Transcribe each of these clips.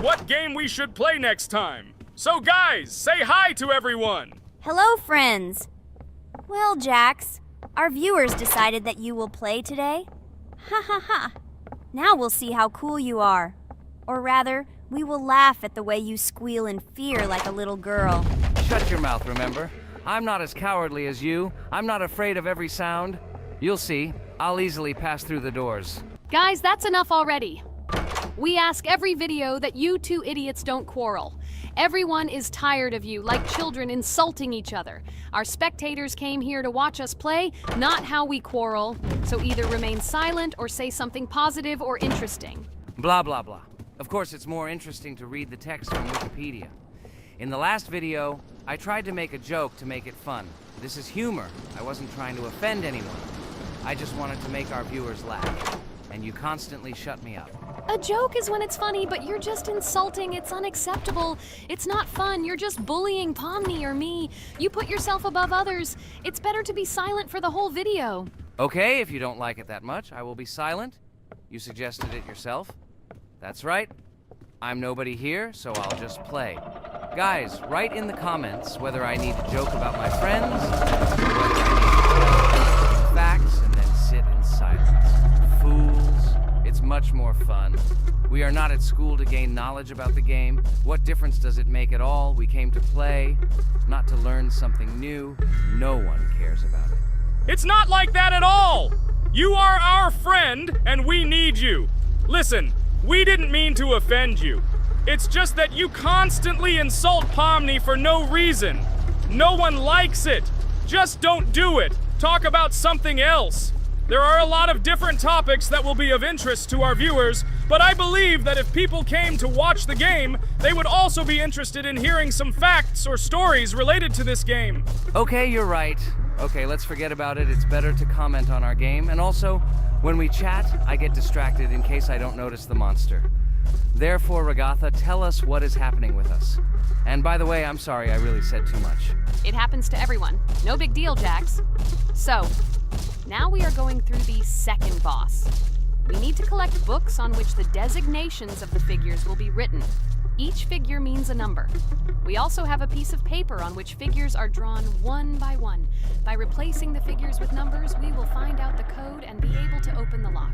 what game we should play next time. So guys, say hi to everyone! Hello, friends. Well, Jax, our viewers decided that you will play today. Ha ha ha. Now we'll see how cool you are. Or rather, we will laugh at the way you squeal in fear like a little girl. Shut your mouth, remember? I'm not as cowardly as you. I'm not afraid of every sound. You'll see. I'll easily pass through the doors. Guys, that's enough already. We ask every video that you two idiots don't quarrel. Everyone is tired of you, like children insulting each other. Our spectators came here to watch us play, not how we quarrel. So either remain silent or say something positive or interesting. Blah, blah, blah. Of course, it's more interesting to read the text from Wikipedia. In the last video, I tried to make a joke to make it fun. This is humor. I wasn't trying to offend anyone. I just wanted to make our viewers laugh. And you constantly shut me up. A joke is when it's funny, but you're just insulting. It's unacceptable. It's not fun. You're just bullying Pomni or me. You put yourself above others. It's better to be silent for the whole video. Okay, if you don't like it that much, I will be silent. You suggested it yourself. That's right. I'm nobody here, so I'll just play. Guys, write in the comments whether I need to joke about my friends, or whether I need to facts and then sit in silence. Fools. It's much more fun. We are not at school to gain knowledge about the game. What difference does it make at all? We came to play, not to learn something new. No one cares about it. It's not like that at all! You are our friend, and we need you. Listen, we didn't mean to offend you. It's just that you constantly insult Pomni for no reason. No one likes it. Just don't do it. Talk about something else. There are a lot of different topics that will be of interest to our viewers, but I believe that if people came to watch the game, they would also be interested in hearing some facts or stories related to this game. Okay, you're right. Okay, let's forget about it. It's better to comment on our game. And also, when we chat, I get distracted in case I don't notice the monster. Therefore, Ragatha, tell us what is happening with us. And by the way, I'm sorry, I really said too much. It happens to everyone. No big deal, Jax. So, now we are going through the second boss. We need to collect books on which the designations of the figures will be written. Each figure means a number. We also have a piece of paper on which figures are drawn one by one. By replacing the figures with numbers, we will find out the code and be able to open the lock.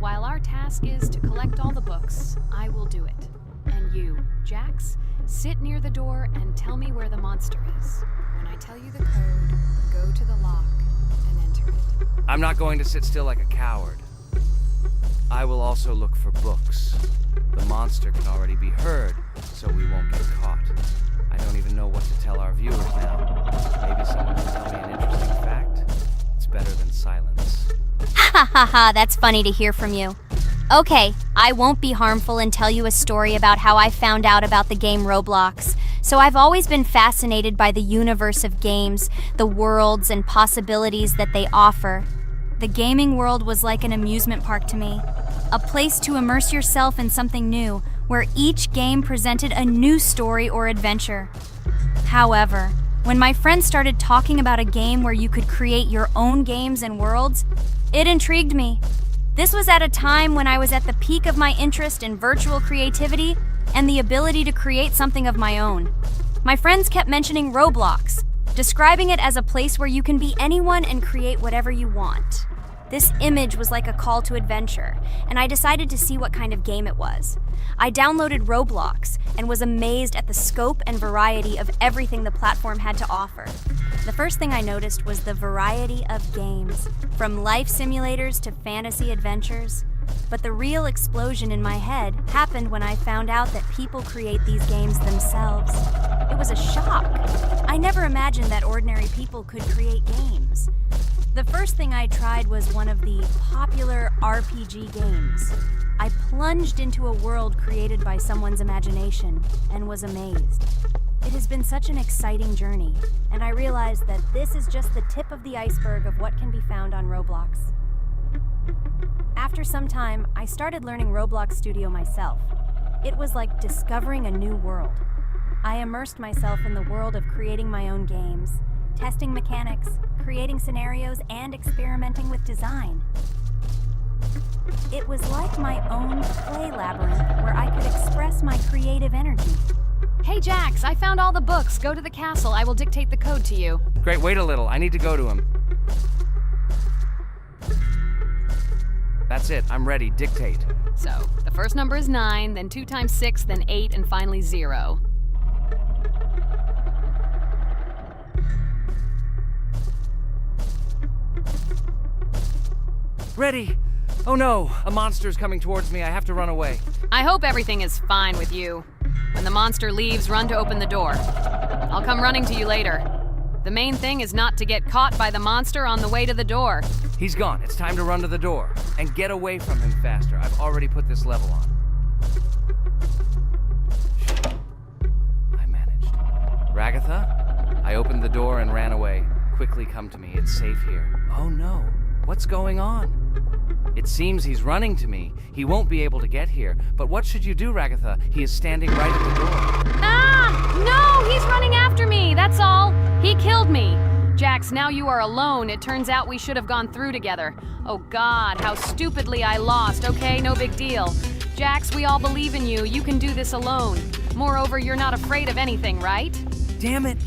While our task is to collect all the books, I will do it. And you, Jax, sit near the door and tell me where the monster is. When I tell you the code, go to the lock and enter it. I'm not going to sit still like a coward. I will also look for books. The monster can already be heard, so we won't get caught. I don't even know what to tell our viewers now. Maybe someone can tell me an interesting fact. It's better than silence. Ha ha ha, that's funny to hear from you. Okay, I won't be harmful and tell you a story about how I found out about the game Roblox. So I've always been fascinated by the universe of games, the worlds and possibilities that they offer. The gaming world was like an amusement park to me, a place to immerse yourself in something new, where each game presented a new story or adventure. However, when my friends started talking about a game where you could create your own games and worlds, it intrigued me. This was at a time when I was at the peak of my interest in virtual creativity and the ability to create something of my own. My friends kept mentioning Roblox, describing it as a place where you can be anyone and create whatever you want. This image was like a call to adventure, and I decided to see what kind of game it was. I downloaded Roblox and was amazed at the scope and variety of everything the platform had to offer. The first thing I noticed was the variety of games, from life simulators to fantasy adventures. But the real explosion in my head happened when I found out that people create these games themselves. It was a shock. I never imagined that ordinary people could create games. The first thing I tried was one of the popular RPG games. I plunged into a world created by someone's imagination and was amazed. It has been such an exciting journey, and I realized that this is just the tip of the iceberg of what can be found on Roblox. After some time, I started learning Roblox Studio myself. It was like discovering a new world. I immersed myself in the world of creating my own games, testing mechanics, creating scenarios, and experimenting with design. It was like my own play labyrinth where I could express my creative energy. Hey, Jax, I found all the books. Go to the castle. I will dictate the code to you. Great, wait a little. I need to go to him. That's it. I'm ready. Dictate. So, the first number is 9, then 2 times 6, then 8, and finally 0. Ready! Oh no! A monster's coming towards me. I have to run away. I hope everything is fine with you. When the monster leaves, run to open the door. I'll come running to you later. The main thing is not to get caught by the monster on the way to the door. He's gone. It's time to run to the door. And get away from him faster. I've already put this level on. I managed. Ragatha? I opened the door and ran away. Quickly come to me. It's safe here. Oh no. What's going on? It seems he's running to me. He won't be able to get here. But what should you do, Ragatha? He is standing right at the door. Ah! No! He's running after me! That's all! He killed me! Jax, now you are alone. It turns out we should have gone through together. Oh God, how stupidly I lost. Okay, no big deal. Jax, we all believe in you. You can do this alone. Moreover, you're not afraid of anything, right? Damn it!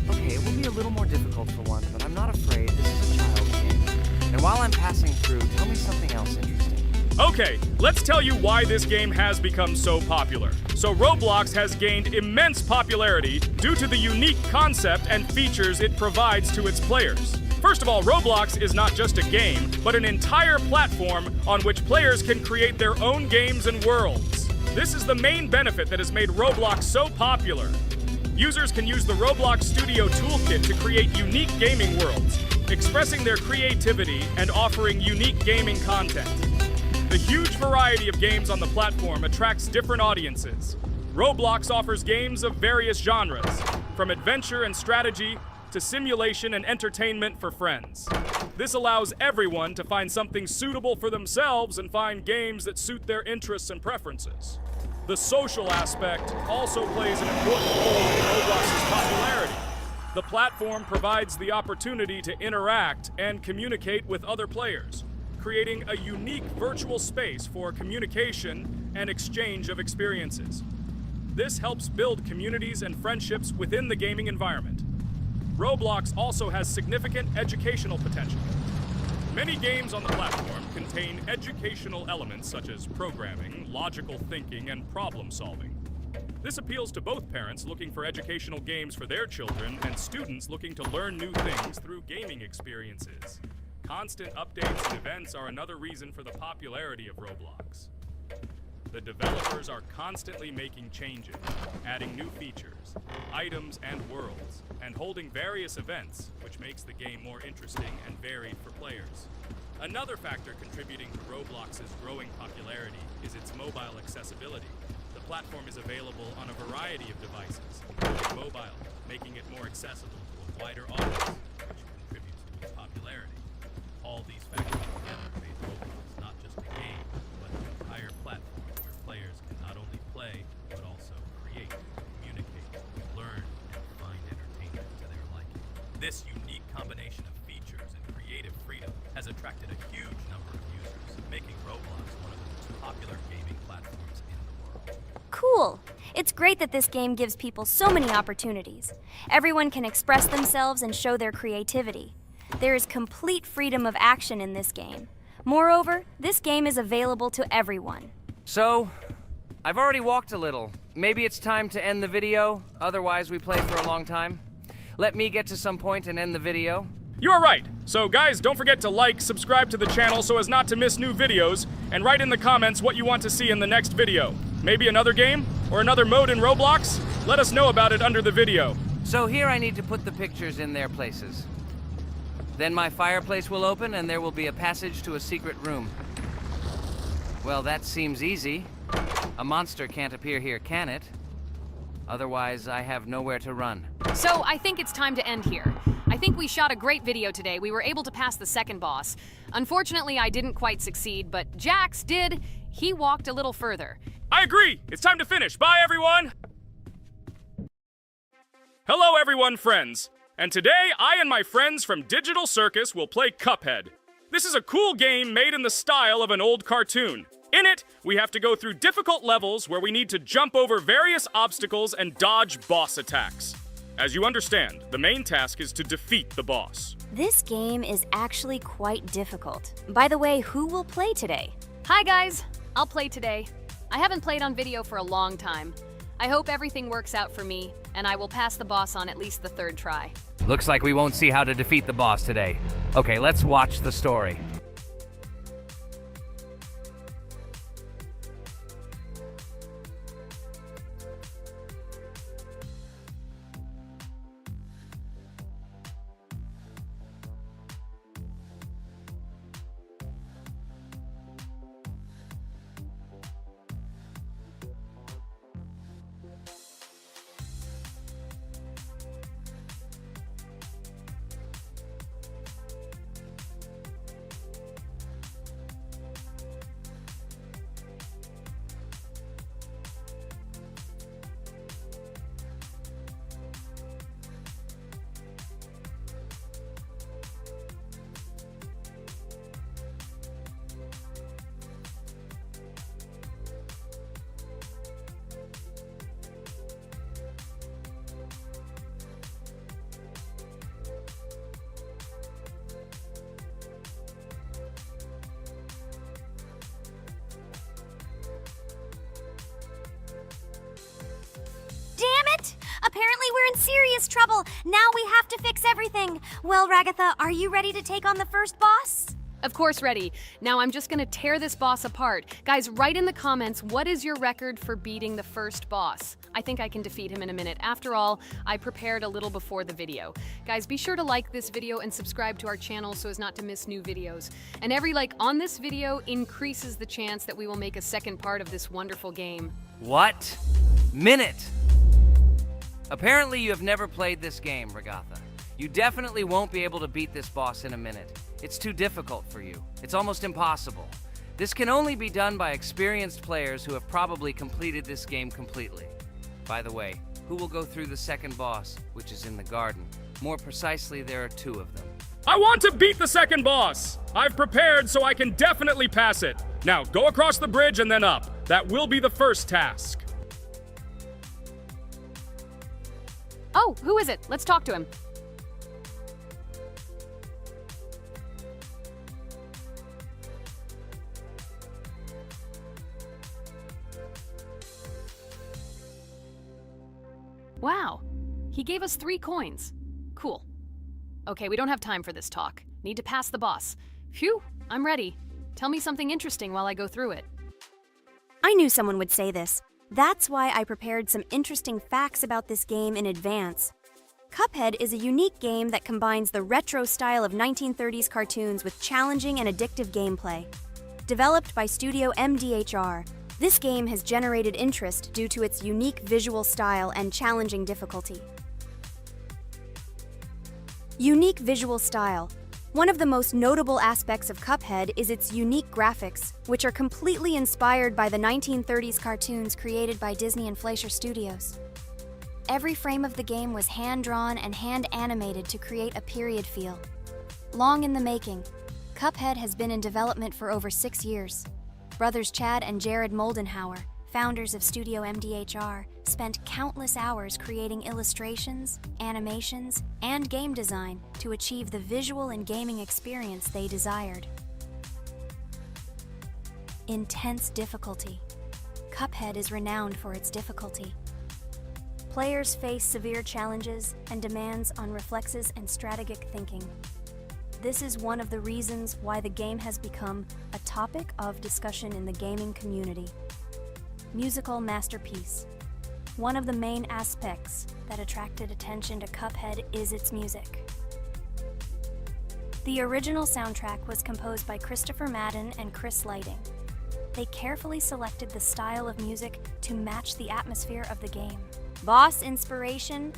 Okay, it will be a little more difficult for one, but I'm not afraid. This is a child's game. And while I'm passing through, tell me something else interesting. Okay, let's tell you why this game has become so popular. So Roblox has gained immense popularity due to the unique concept and features it provides to its players. First of all, Roblox is not just a game, but an entire platform on which players can create their own games and worlds. This is the main benefit that has made Roblox so popular. Users can use the Roblox Studio Toolkit to create unique gaming worlds, expressing their creativity and offering unique gaming content. The huge variety of games on the platform attracts different audiences. Roblox offers games of various genres, from adventure and strategy to simulation and entertainment for friends. This allows everyone to find something suitable for themselves and find games that suit their interests and preferences. The social aspect also plays an important role in Roblox's popularity. The platform provides the opportunity to interact and communicate with other players, creating a unique virtual space for communication and exchange of experiences. This helps build communities and friendships within the gaming environment. Roblox also has significant educational potential. Many games on the platform contain educational elements such as programming, logical thinking, and problem solving. This appeals to both parents looking for educational games for their children and students looking to learn new things through gaming experiences. Constant updates and events are another reason for the popularity of Roblox. The developers are constantly making changes, adding new features, items, and worlds, and holding various events, which makes the game more interesting and varied for players. Another factor contributing to Roblox's growing popularity is its mobile accessibility. The platform is available on a variety of devices, including mobile, making it more accessible to a wider audience, which contributes to its popularity. All these factors together make Roblox not just a game, but an entire platform where players can not only play, but also create, communicate, learn, and find entertainment to their liking. This unique combination of features and creative freedom has attracted a huge number of users, making Roblox one of the most popular gaming platforms in the world. Cool! It's great that this game gives people so many opportunities. Everyone can express themselves and show their creativity. There is complete freedom of action in this game. Moreover, this game is available to everyone. So, I've already walked a little. Maybe it's time to end the video, otherwise we play for a long time. Let me get to some point and end the video. You're right. So guys, don't forget to like, subscribe to the channel so as not to miss new videos, and write in the comments what you want to see in the next video. Maybe another game? Or another mode in Roblox? Let us know about it under the video. So here I need to put the pictures in their places. Then my fireplace will open and there will be a passage to a secret room. Well, that seems easy. A monster can't appear here, can it? Otherwise, I have nowhere to run. So I think it's time to end here. I think we shot a great video today. We were able to pass the second boss. Unfortunately, I didn't quite succeed, but Jax did. He walked a little further. I agree! It's time to finish. Bye, everyone! Hello, everyone, friends. And today, I and my friends from Digital Circus will play Cuphead. This is a cool game made in the style of an old cartoon. In it, we have to go through difficult levels where we need to jump over various obstacles and dodge boss attacks. As you understand, the main task is to defeat the boss. This game is actually quite difficult. By the way, who will play today? Hi guys, I'll play today. I haven't played on video for a long time. I hope everything works out for me, and I will pass the boss on at least the third try. Looks like we won't see how to defeat the boss today. Okay, let's watch the story. Apparently we're in serious trouble. Now we have to fix everything. Well, Ragatha, are you ready to take on the first boss? Of course, ready. Now I'm just gonna tear this boss apart. Guys, write in the comments, what is your record for beating the first boss? I think I can defeat him in a minute. After all, I prepared a little before the video. Guys, be sure to like this video and subscribe to our channel so as not to miss new videos. And every like on this video increases the chance that we will make a second part of this wonderful game. What? Minute! Apparently you have never played this game, Ragatha. You definitely won't be able to beat this boss in a minute. It's too difficult for you. It's almost impossible. This can only be done by experienced players who have probably completed this game completely. By the way, who will go through the second boss, which is in the garden? More precisely, there are two of them. I want to beat the second boss! I've prepared so I can definitely pass it. Now, go across the bridge and then up. That will be the first task. Oh, who is it? Let's talk to him. Wow, he gave us 3 coins. Cool. Okay, we don't have time for this talk. Need to pass the boss. Phew, I'm ready. Tell me something interesting while I go through it. I knew someone would say this. That's why I prepared some interesting facts about this game in advance. Cuphead is a unique game that combines the retro style of 1930s cartoons with challenging and addictive gameplay. Developed by Studio MDHR, this game has generated interest due to its unique visual style and challenging difficulty. Unique visual style. One of the most notable aspects of Cuphead is its unique graphics, which are completely inspired by the 1930s cartoons created by Disney and Fleischer Studios. Every frame of the game was hand-drawn and hand-animated to create a period feel. Long in the making, Cuphead has been in development for over 6 years. Brothers Chad and Jared Moldenhauer, founders of Studio MDHR, spent countless hours creating illustrations, animations, and game design to achieve the visual and gaming experience they desired. Intense difficulty. Cuphead is renowned for its difficulty. Players face severe challenges and demands on reflexes and strategic thinking. This is one of the reasons why the game has become a topic of discussion in the gaming community. Musical masterpiece. One of the main aspects that attracted attention to Cuphead is its music. The original soundtrack was composed by Christopher Madden and Chris Lighting. They carefully selected the style of music to match the atmosphere of the game. Boss inspiration.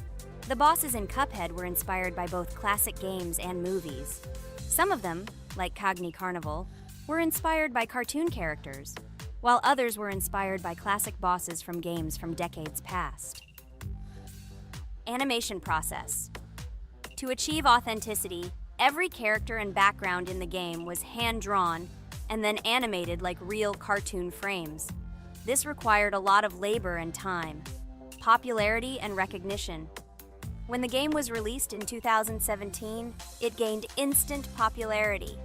The bosses in Cuphead were inspired by both classic games and movies. Some of them, like Cogni Carnival, were inspired by cartoon characters, while others were inspired by classic bosses from games from decades past. Animation process. To achieve authenticity, Every character and background in the game was hand-drawn and then animated like real cartoon frames. This required a lot of labor and time, popularity and recognition. When the game was released in 2017, it gained instant popularity.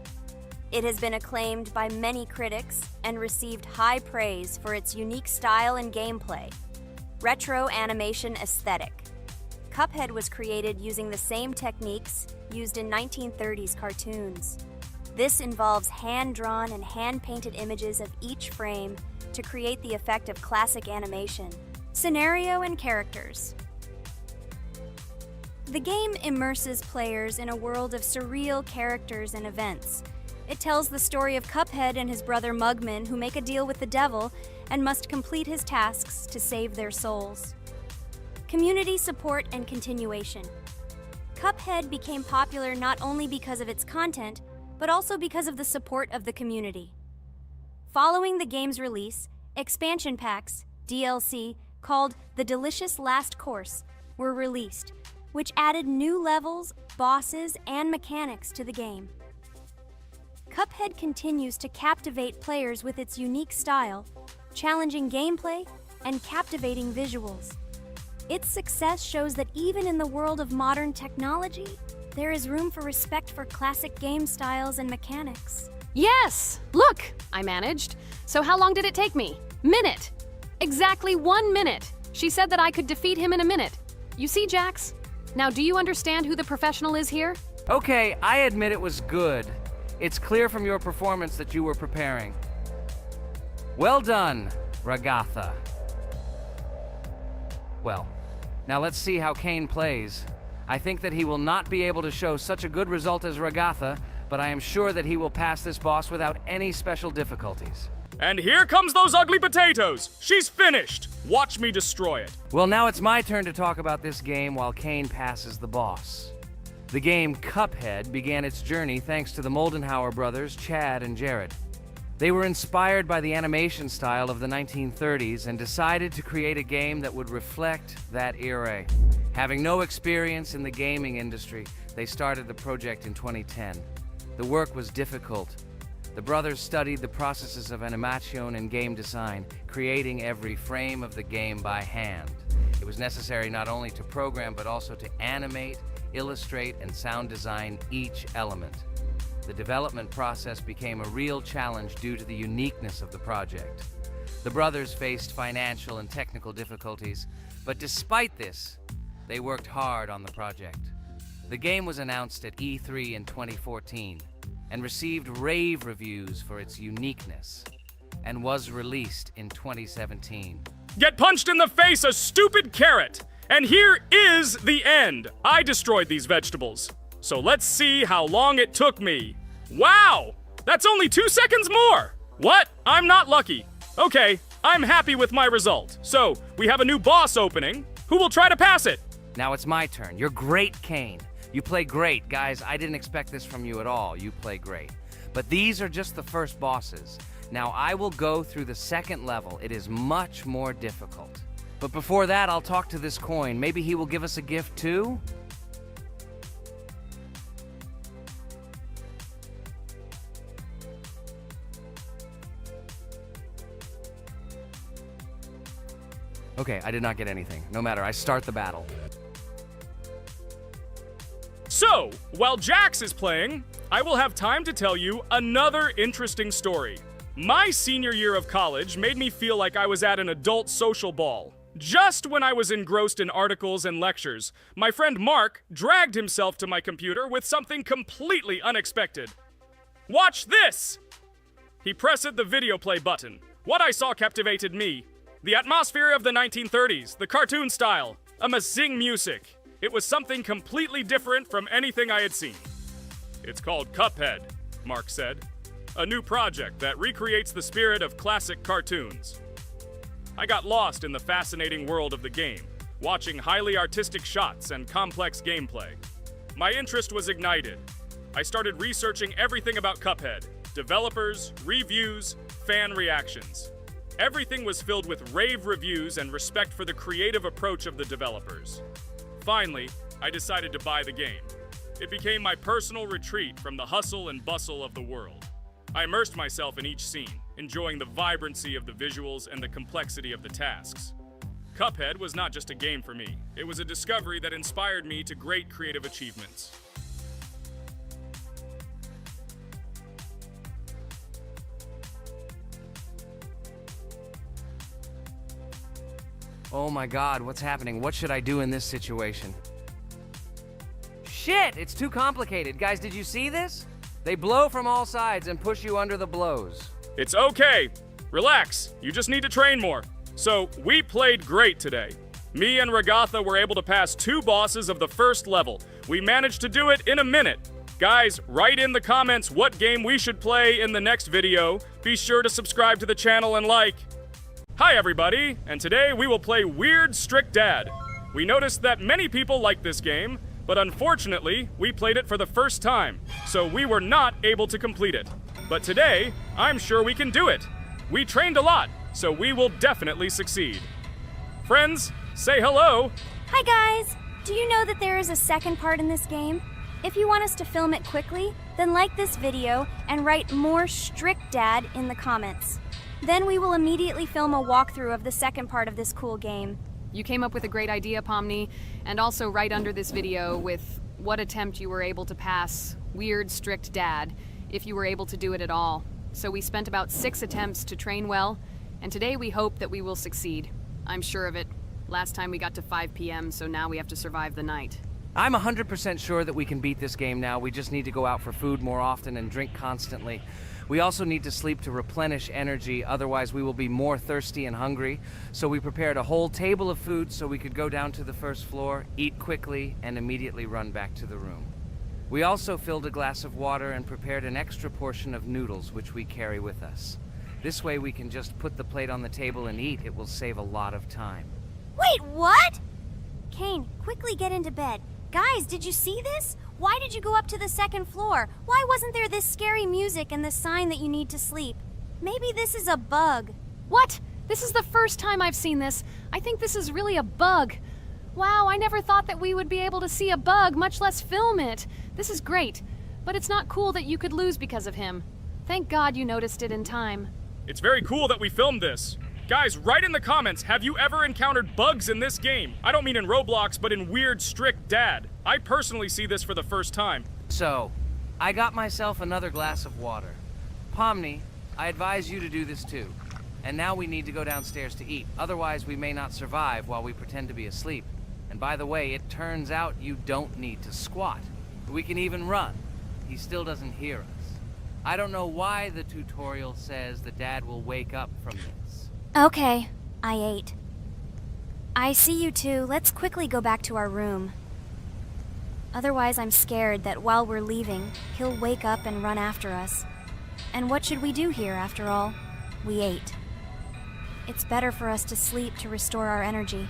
It has been acclaimed by many critics and received high praise for its unique style and gameplay. Retro animation aesthetic. Cuphead was created using the same techniques used in 1930s cartoons. This involves hand-drawn and hand-painted images of each frame to create the effect of classic animation. Scenario and characters. The game immerses players in a world of surreal characters and events. It tells the story of Cuphead and his brother Mugman, who make a deal with the devil and must complete his tasks to save their souls. Community support and continuation. Cuphead became popular not only because of its content, but also because of the support of the community. Following the game's release, expansion packs, DLC, called The Delicious Last Course, were released, which added new levels, bosses, and mechanics to the game. Cuphead continues to captivate players with its unique style, challenging gameplay, and captivating visuals. Its success shows that even in the world of modern technology, there is room for respect for classic game styles and mechanics. Yes! Look! I managed. So how long did it take me? Minute! Exactly 1 minute! She said that I could defeat him in a minute. You see, Jax? Now, do you understand who the professional is here? Okay, I admit it was good. It's clear from your performance that you were preparing. Well done, Ragatha. Well, now let's see how Kane plays. I think that he will not be able to show such a good result as Ragatha, but I am sure that he will pass this boss without any special difficulties. And here comes those ugly potatoes! She's finished! Watch me destroy it. Well, now it's my turn to talk about this game while Kane passes the boss. The game Cuphead began its journey thanks to the Moldenhauer brothers, Chad and Jared. They were inspired by the animation style of the 1930s and decided to create a game that would reflect that era. Having no experience in the gaming industry, they started the project in 2010. The work was difficult. The brothers studied the processes of animation and game design, creating every frame of the game by hand. It was necessary not only to program, but also to animate, illustrate, and sound design each element. The development process became a real challenge due to the uniqueness of the project. The brothers faced financial and technical difficulties, but despite this, they worked hard on the project. The game was announced at E3 in 2014 and received rave reviews for its uniqueness, and was released in 2017. Get punched in the face, a stupid carrot! And here is the end. I destroyed these vegetables. So let's see how long it took me. Wow! That's only 2 seconds more! What? I'm not lucky. Okay, I'm happy with my result. So, we have a new boss opening. Who will try to pass it? Now it's my turn. You're great, Kane. You play great. Guys, I didn't expect this from you at all. You play great. But these are just the first bosses. Now I will go through the second level. It is much more difficult. But before that, I'll talk to this coin. Maybe he will give us a gift too? Okay, I did not get anything. No matter, I start the battle. So, while Jax is playing, I will have time to tell you another interesting story. My senior year of college made me feel like I was at an adult social ball. Just when I was engrossed in articles and lectures, my friend Mark dragged himself to my computer with something completely unexpected. Watch this! He pressed the video play button. What I saw captivated me. The atmosphere of the 1930s, the cartoon style, amazing music. It was something completely different from anything I had seen. It's called Cuphead, Mark said. A new project that recreates the spirit of classic cartoons. I got lost in the fascinating world of the game, watching highly artistic shots and complex gameplay. My interest was ignited. I started researching everything about Cuphead, developers, reviews, fan reactions. Everything was filled with rave reviews and respect for the creative approach of the developers. Finally, I decided to buy the game. It became my personal retreat from the hustle and bustle of the world. I immersed myself in each scene, enjoying the vibrancy of the visuals and the complexity of the tasks. Cuphead was not just a game for me, it was a discovery that inspired me to great creative achievements. Oh my god, what's happening? What should I do in this situation? Shit, it's too complicated. Guys, did you see this? They blow from all sides and push you under the blows. It's okay. Relax. You just need to train more. So, we played great today. Me and Ragatha were able to pass 2 bosses of the first level. We managed to do it in a minute. Guys, write in the comments what game we should play in the next video. Be sure to subscribe to the channel and like. Hi everybody, and today we will play Weird Strict Dad. We noticed that many people like this game, but unfortunately, we played it for the first time, so we were not able to complete it. But today, I'm sure we can do it. We trained a lot, so we will definitely succeed. Friends, say hello. Hi guys! Do you know that there is a second part in this game? If you want us to film it quickly, then like this video and write more Strict Dad in the comments. Then we will immediately film a walkthrough of the second part of this cool game. You came up with a great idea, Pomni, and also right under this video with what attempt you were able to pass Weird Strict Dad, if you were able to do it at all. So we spent about 6 attempts to train well, and today we hope that we will succeed. I'm sure of it. Last time we got to 5 p.m., so now we have to survive the night. I'm 100% sure that we can beat this game now. We just need to go out for food more often and drink constantly. We also need to sleep to replenish energy, otherwise we will be more thirsty and hungry. So we prepared a whole table of food so we could go down to the first floor, eat quickly, and immediately run back to the room. We also filled a glass of water and prepared an extra portion of noodles, which we carry with us. This way we can just put the plate on the table and eat. It will save a lot of time. Wait, what? Kane, quickly get into bed. Guys, did you see this? Why did you go up to the second floor? Why wasn't there this scary music and the sign that you need to sleep? Maybe this is a bug. What? This is the first time I've seen this. I think this is really a bug. Wow, I never thought that we would be able to see a bug, much less film it. This is great, but it's not cool that you could lose because of him. Thank God you noticed it in time. It's very cool that we filmed this. Guys, write in the comments, have you ever encountered bugs in this game? I don't mean in Roblox, but in Weird Strict Dad. I personally see this for the first time. So, I got myself another glass of water. Pomni, I advise you to do this too. And now we need to go downstairs to eat. Otherwise, we may not survive while we pretend to be asleep. And by the way, it turns out you don't need to squat. We can even run. He still doesn't hear us. I don't know why the tutorial says that Dad will wake up from this. Okay, I ate. I see you two. Let's quickly go back to our room. Otherwise, I'm scared that while we're leaving, he'll wake up and run after us. And what should we do here, after all? We ate. It's better for us to sleep to restore our energy.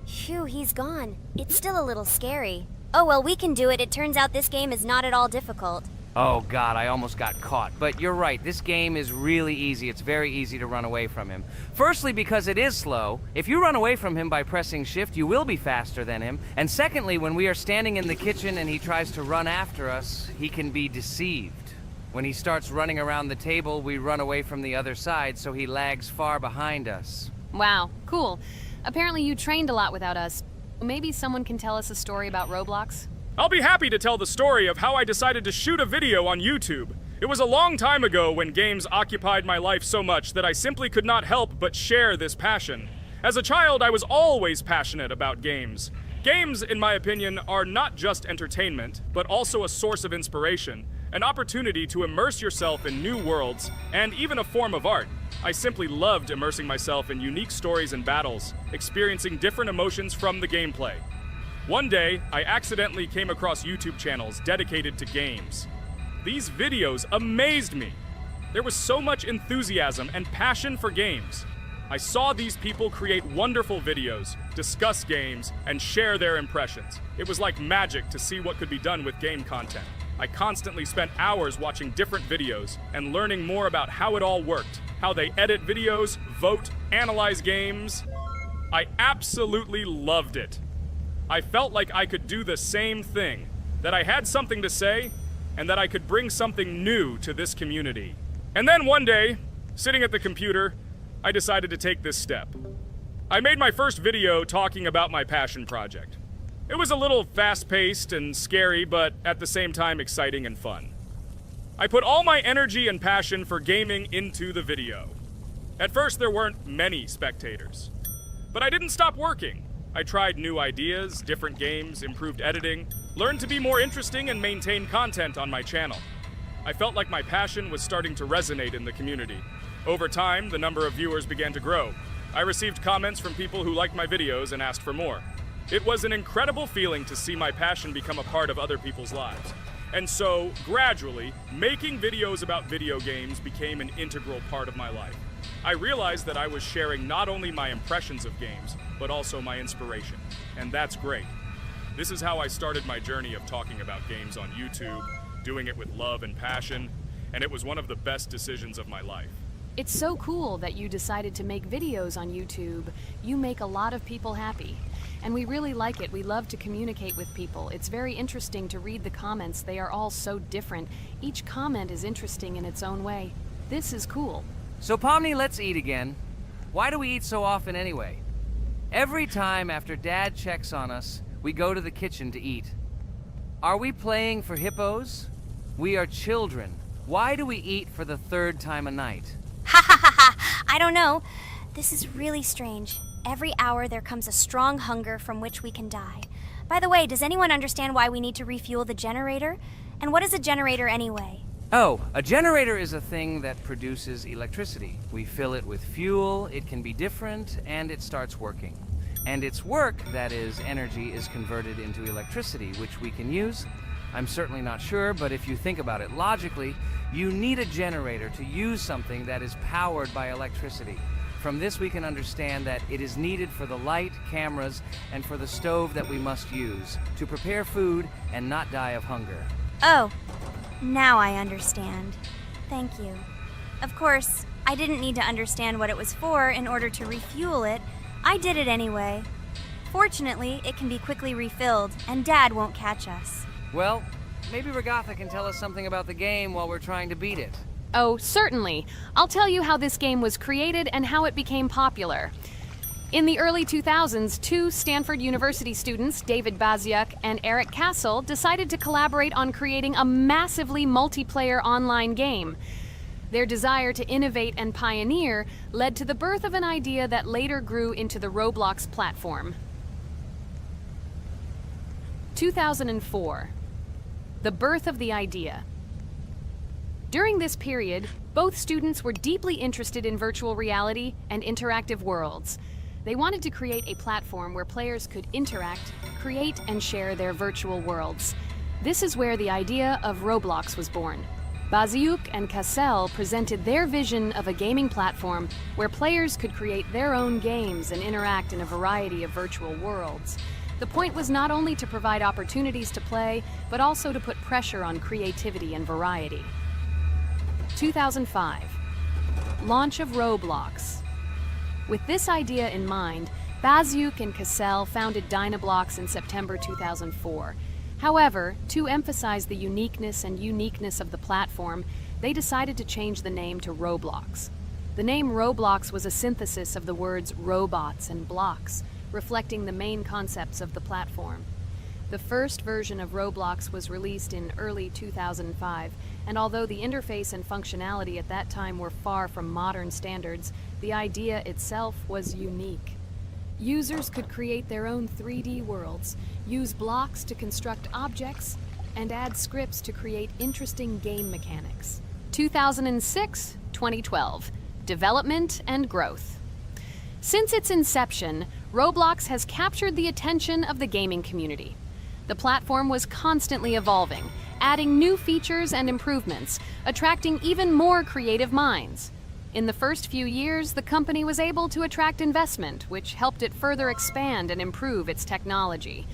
Phew, he's gone. It's still a little scary. Oh well, we can do it. It turns out this game is not at all difficult. Oh god, I almost got caught. But you're right, this game is really easy. It's very easy to run away from him. Firstly, because it is slow. If you run away from him by pressing shift, you will be faster than him. And secondly, when we are standing in the kitchen and he tries to run after us, he can be deceived. When he starts running around the table, we run away from the other side, so he lags far behind us. Wow, cool. Apparently you trained a lot without us. Maybe someone can tell us a story about Roblox? I'll be happy to tell the story of how I decided to shoot a video on YouTube. It was a long time ago when games occupied my life so much that I simply could not help but share this passion. As a child, I was always passionate about games. Games, in my opinion, are not just entertainment, but also a source of inspiration, an opportunity to immerse yourself in new worlds, and even a form of art. I simply loved immersing myself in unique stories and battles, experiencing different emotions from the gameplay. One day, I accidentally came across YouTube channels dedicated to games. These videos amazed me. There was so much enthusiasm and passion for games. I saw these people create wonderful videos, discuss games, and share their impressions. It was like magic to see what could be done with game content. I constantly spent hours watching different videos and learning more about how it all worked, how they edit videos, vote, analyze games. I absolutely loved it. I felt like I could do the same thing, that I had something to say, and that I could bring something new to this community. And then one day, sitting at the computer, I decided to take this step. I made my first video talking about my passion project. It was a little fast-paced and scary, but at the same time exciting and fun. I put all my energy and passion for gaming into the video. At first, there weren't many spectators. But I didn't stop working. I tried new ideas, different games, improved editing, learned to be more interesting, and maintain content on my channel. I felt like my passion was starting to resonate in the community. Over time, the number of viewers began to grow. I received comments from people who liked my videos and asked for more. It was an incredible feeling to see my passion become a part of other people's lives. And so, gradually, making videos about video games became an integral part of my life. I realized that I was sharing not only my impressions of games, but also my inspiration. And that's great. This is how I started my journey of talking about games on YouTube, doing it with love and passion, and it was one of the best decisions of my life. It's so cool that you decided to make videos on YouTube. You make a lot of people happy. And we really like it. We love to communicate with people. It's very interesting to read the comments. They are all so different. Each comment is interesting in its own way. This is cool. So Pomni, let's eat again. Why do we eat so often anyway? Every time after Dad checks on us, we go to the kitchen to eat. Are we playing for hippos? We are children. Why do we eat for the third time a night? Ha ha ha ha! I don't know. This is really strange. Every hour there comes a strong hunger from which we can die. By the way, does anyone understand why we need to refuel the generator? And what is a generator anyway? Oh, a generator is a thing that produces electricity. We fill it with fuel, it can be different, and it starts working. And its work, that is, energy, is converted into electricity, which we can use. I'm certainly not sure, but if you think about it logically, you need a generator to use something that is powered by electricity. From this we can understand that it is needed for the light, cameras, and for the stove that we must use to prepare food and not die of hunger. Oh, now I understand. Thank you. Of course, I didn't need to understand what it was for in order to refuel it. I did it anyway. Fortunately, it can be quickly refilled, and Dad won't catch us. Well, maybe Regatha can tell us something about the game while we're trying to beat it. Oh, certainly. I'll tell you how this game was created and how it became popular. In the early 2000s, two Stanford University students, David Baziuk and Eric Castle, decided to collaborate on creating a massively multiplayer online game. Their desire to innovate and pioneer led to the birth of an idea that later grew into the Roblox platform. 2004. The birth of the idea. During this period, both students were deeply interested in virtual reality and interactive worlds. They wanted to create a platform where players could interact, create, and share their virtual worlds. This is where the idea of Roblox was born. Baziuk and Cassell presented their vision of a gaming platform where players could create their own games and interact in a variety of virtual worlds. The point was not only to provide opportunities to play, but also to put pressure on creativity and variety. 2005. Launch of Roblox. With this idea in mind, Baziuk and Cassell founded Dynablocks in September 2004. However, to emphasize the uniqueness of the platform, they decided to change the name to Roblox. The name Roblox was a synthesis of the words robots and blocks, reflecting the main concepts of the platform. The first version of Roblox was released in early 2005, and although the interface and functionality at that time were far from modern standards, the idea itself was unique. Users could create their own 3D worlds, use blocks to construct objects, and add scripts to create interesting game mechanics. 2006-2012. Development and growth. Since its inception, Roblox has captured the attention of the gaming community. The platform was constantly evolving, adding new features and improvements, attracting even more creative minds. In the first few years, the company was able to attract investment, which helped it further expand and improve its technology.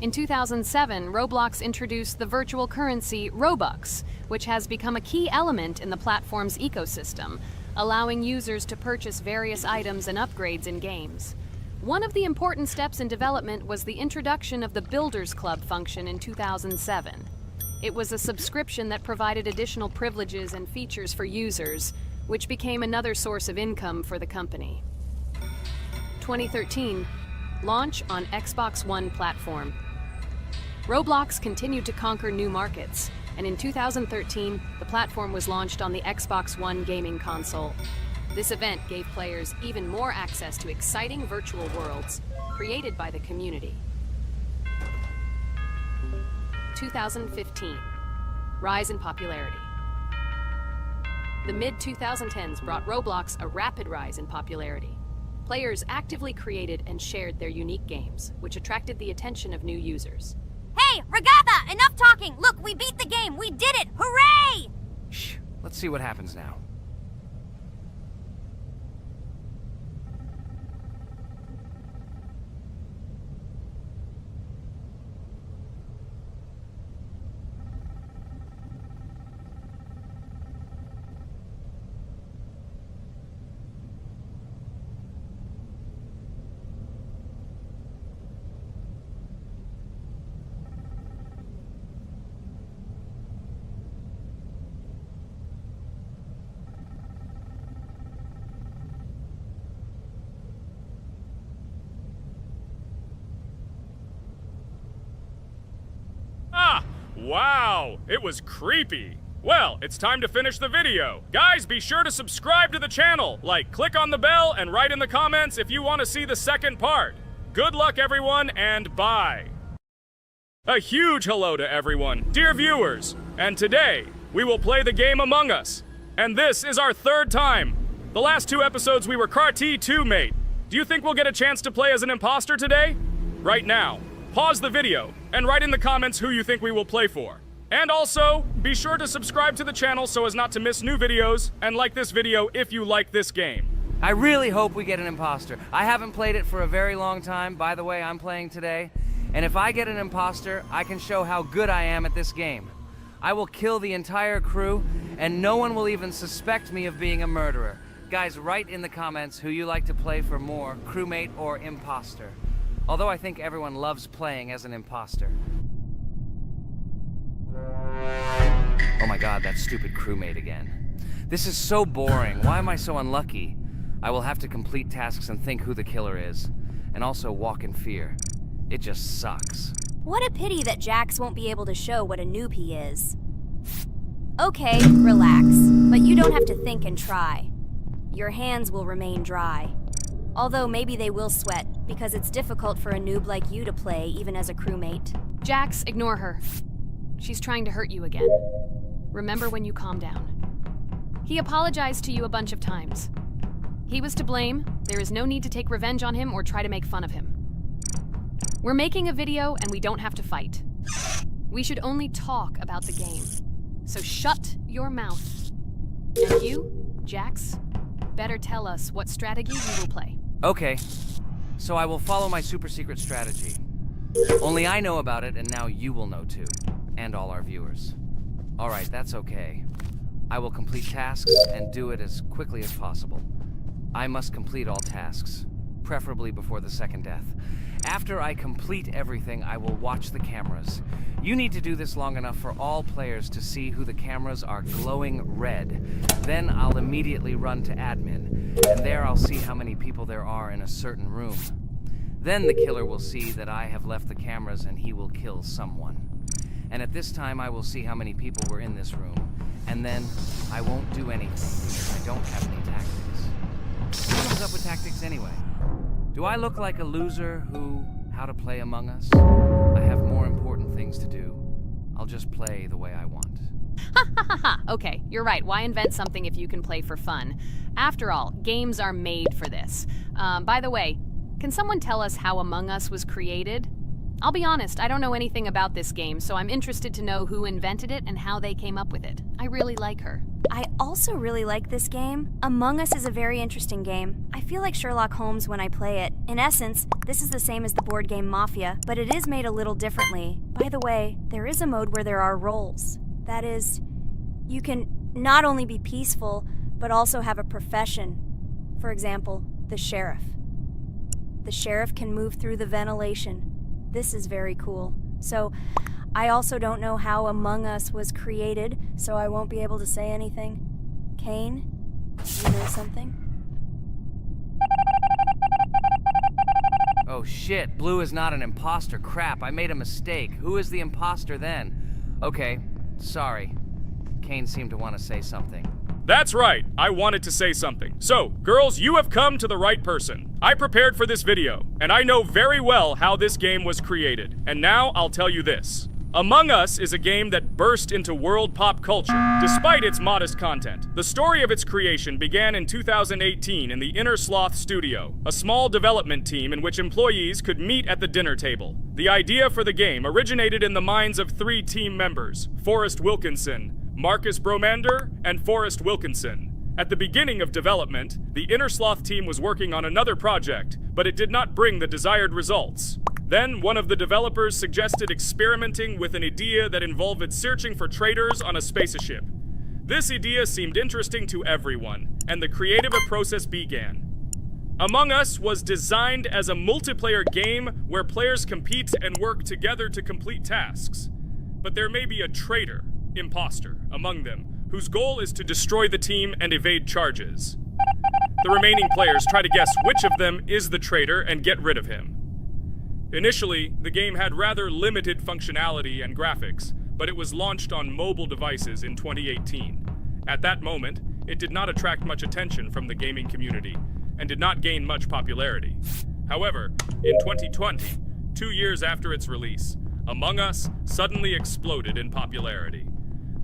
In 2007, Roblox introduced the virtual currency Robux, which has become a key element in the platform's ecosystem, allowing users to purchase various items and upgrades in games. One of the important steps in development was the introduction of the Builders Club function in 2007. It was a subscription that provided additional privileges and features for users, which became another source of income for the company. 2013, launch on Xbox One platform. Roblox continued to conquer new markets, and in 2013, the platform was launched on the Xbox One gaming console. This event gave players even more access to exciting virtual worlds created by the community. 2015, rise in popularity. The mid-2010s brought Roblox a rapid rise in popularity. Players actively created and shared their unique games, which attracted the attention of new users. Hey, Regatha, enough talking! Look, we beat the game! We did it! Hooray! Shh, let's see what happens now. Wow, it was creepy. Well, it's time to finish the video. Guys, be sure to subscribe to the channel, click on the bell, and write in the comments if you want to see the second part. Good luck, everyone, and bye. A huge hello to everyone, dear viewers. And today, we will play the game Among Us. And this is our third time. The last 2 episodes we were Carti 2 mate. Do you think we'll get a chance to play as an imposter today? Right now, pause the video and write in the comments who you think we will play for. And also, be sure to subscribe to the channel so as not to miss new videos, and like this video if you like this game. I really hope we get an imposter. I haven't played it for a very long time. By the way, I'm playing today. And if I get an imposter, I can show how good I am at this game. I will kill the entire crew, and no one will even suspect me of being a murderer. Guys, write in the comments who you like to play for more, crewmate or imposter. Although I think everyone loves playing as an imposter. Oh my god, that stupid crewmate again. This is so boring. Why am I so unlucky? I will have to complete tasks and think who the killer is. And also walk in fear. It just sucks. What a pity that Jax won't be able to show what a noob he is. Okay, relax. But you don't have to think and try. Your hands will remain dry. Although maybe they will sweat, because it's difficult for a noob like you to play, even as a crewmate. Jax, ignore her. She's trying to hurt you again. Remember when you calm down. He apologized to you a bunch of times. He was to blame. There is no need to take revenge on him or try to make fun of him. We're making a video and we don't have to fight. We should only talk about the game. So shut your mouth. And you, Jax, better tell us what strategy you will play. Okay, so I will follow my super secret strategy. Only I know about it, and now you will know too. And all our viewers. Alright, that's okay. I will complete tasks and do it as quickly as possible. I must complete all tasks, preferably before the second death. After I complete everything, I will watch the cameras. You need to do this long enough for all players to see who the cameras are glowing red. Then I'll immediately run to admin, and there I'll see how many people there are in a certain room. Then the killer will see that I have left the cameras and he will kill someone. And at this time I will see how many people were in this room. And then I won't do anything because I don't have any tactics. Who comes up with tactics anyway? Do I look like a loser who, how to play Among Us? I have more important things to do. I'll just play the way I want. Ha ha ha ha! Okay, you're right. Why invent something if you can play for fun? After all, games are made for this. By the way, can someone tell us how Among Us was created? I'll be honest, I don't know anything about this game, so I'm interested to know who invented it and how they came up with it. I really like her. I also really like this game. Among Us is a very interesting game. I feel like Sherlock Holmes when I play it. In essence, this is the same as the board game Mafia, but it is made a little differently. By the way, there is a mode where there are roles. That is, you can not only be peaceful, but also have a profession. For example, the sheriff. The sheriff can move through the ventilation. This is very cool. So, I also don't know how Among Us was created, so I won't be able to say anything. Kane, you know something? Oh shit, Blue is not an imposter. Crap, I made a mistake. Who is the imposter then? Okay, sorry. Kane seemed to want to say something. That's right, I wanted to say something. So, girls, you have come to the right person. I prepared for this video, and I know very well how this game was created. And now I'll tell you this. Among Us is a game that burst into world pop culture, despite its modest content. The story of its creation began in 2018 in the Inner Sloth Studio, a small development team in which employees could meet at the dinner table. The idea for the game originated in the minds of 3 team members, Forrest Wilkinson, Marcus Bromander, and Forrest Wilkinson. At the beginning of development, the Inner Sloth team was working on another project, but it did not bring the desired results. Then, one of the developers suggested experimenting with an idea that involved searching for traitors on a spaceship. This idea seemed interesting to everyone, and the creative process began. Among Us was designed as a multiplayer game where players compete and work together to complete tasks. But there may be a traitor, imposter, among them, whose goal is to destroy the team and evade charges. The remaining players try to guess which of them is the traitor and get rid of him. Initially, the game had rather limited functionality and graphics, but it was launched on mobile devices in 2018. At that moment, it did not attract much attention from the gaming community and did not gain much popularity. However, in 2020, 2 years after its release, Among Us suddenly exploded in popularity.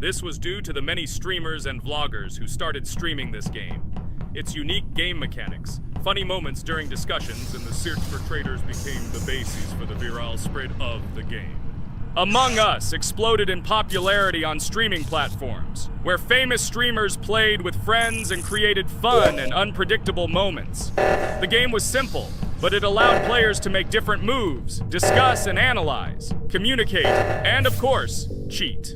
This was due to the many streamers and vloggers who started streaming this game. Its unique game mechanics, funny moments during discussions, and the search for traitors became the basis for the viral spread of the game. Among Us exploded in popularity on streaming platforms, where famous streamers played with friends and created fun and unpredictable moments. The game was simple, but it allowed players to make different moves, discuss and analyze, communicate, and of course, cheat.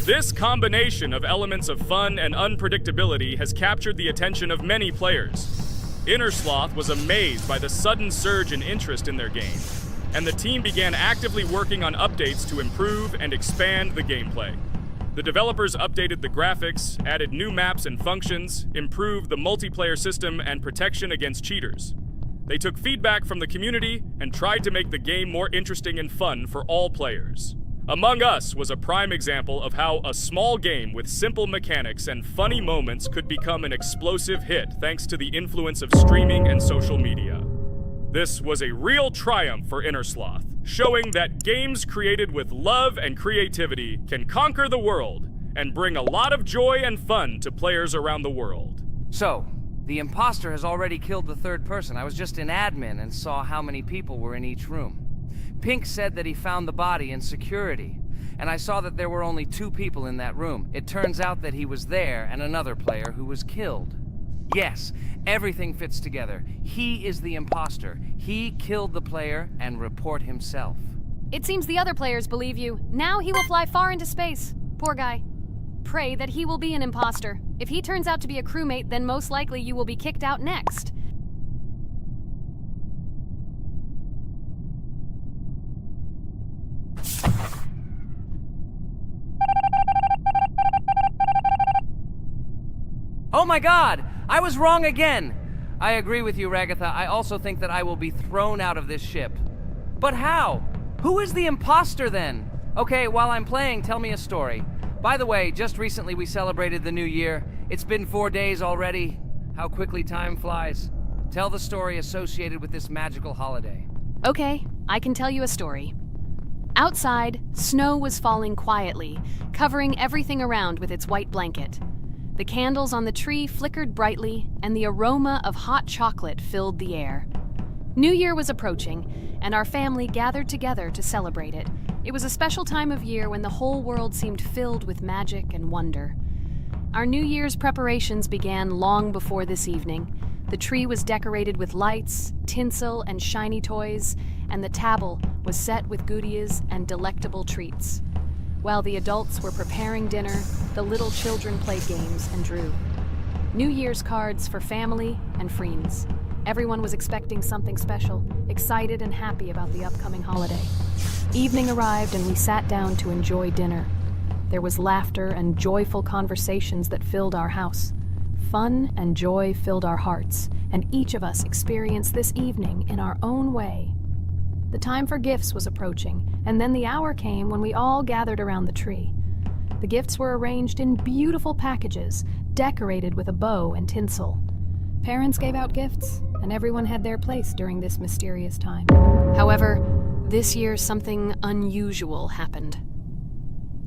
This combination of elements of fun and unpredictability has captured the attention of many players. Inner Sloth was amazed by the sudden surge in interest in their game, and the team began actively working on updates to improve and expand the gameplay. The developers updated the graphics, added new maps and functions, improved the multiplayer system and protection against cheaters. They took feedback from the community and tried to make the game more interesting and fun for all players. Among Us was a prime example of how a small game with simple mechanics and funny moments could become an explosive hit thanks to the influence of streaming and social media. This was a real triumph for Inner Sloth, showing that games created with love and creativity can conquer the world and bring a lot of joy and fun to players around the world. So, the imposter has already killed the 3rd person. I was just in admin and saw how many people were in each room. Pink said that he found the body in security, and I saw that there were only 2 people in that room. It turns out that he was there and another player who was killed. Yes, everything fits together. He is the imposter. He killed the player and report himself. It seems the other players believe you. Now he will fly far into space. Poor guy. Pray that he will be an imposter. If he turns out to be a crewmate, then most likely you will be kicked out next. Oh my god! I was wrong again! I agree with you, Ragatha. I also think that I will be thrown out of this ship. But how? Who is the imposter then? Okay, while I'm playing, tell me a story. By the way, just recently we celebrated the new year. It's been 4 days already. How quickly time flies. Tell the story associated with this magical holiday. Okay, I can tell you a story. Outside, snow was falling quietly, covering everything around with its white blanket. The candles on the tree flickered brightly, and the aroma of hot chocolate filled the air. New Year was approaching, and our family gathered together to celebrate it. It was a special time of year when the whole world seemed filled with magic and wonder. Our New Year's preparations began long before this evening. The tree was decorated with lights, tinsel, and shiny toys, and the table was set with goodies and delectable treats. While the adults were preparing dinner, the little children played games and drew. New Year's cards for family and friends. Everyone was expecting something special, excited and happy about the upcoming holiday. Evening arrived and we sat down to enjoy dinner. There was laughter and joyful conversations that filled our house. Fun and joy filled our hearts, and each of us experienced this evening in our own way. The time for gifts was approaching, and then the hour came when we all gathered around the tree. The gifts were arranged in beautiful packages, decorated with a bow and tinsel. Parents gave out gifts, and everyone had their place during this mysterious time. However, this year something unusual happened.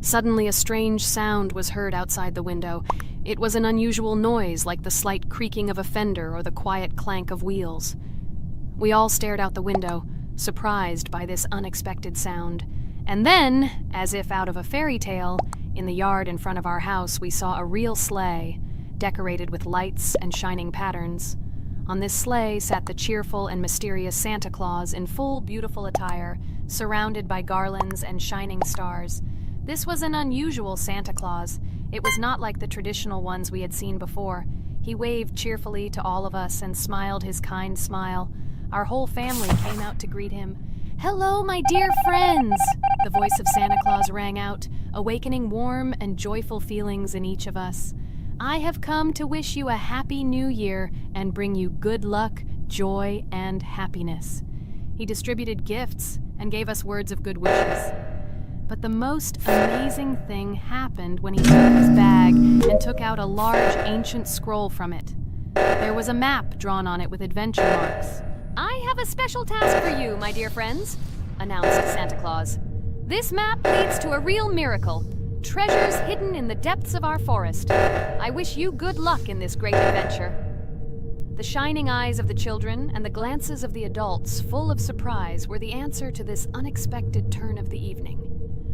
Suddenly, a strange sound was heard outside the window. It was an unusual noise, like the slight creaking of a fender or the quiet clank of wheels. We all stared out the window, surprised by this unexpected sound. And then, as if out of a fairy tale, in the yard in front of our house, we saw a real sleigh, decorated with lights and shining patterns. On this sleigh sat the cheerful and mysterious Santa Claus in full beautiful attire, surrounded by garlands and shining stars. This was an unusual Santa Claus. It was not like the traditional ones we had seen before. He waved cheerfully to all of us and smiled his kind smile. Our whole family came out to greet him. "Hello, my dear friends!" The voice of Santa Claus rang out, awakening warm and joyful feelings in each of us. "I have come to wish you a happy new year and bring you good luck, joy, and happiness." He distributed gifts and gave us words of good wishes. But the most amazing thing happened when he took his bag and took out a large ancient scroll from it. There was a map drawn on it with adventure marks. "I have a special task for you, my dear friends," announced Santa Claus. "This map leads to a real miracle. Treasures hidden in the depths of our forest. I wish you good luck in this great adventure." The shining eyes of the children and the glances of the adults, full of surprise, were the answer to this unexpected turn of the evening.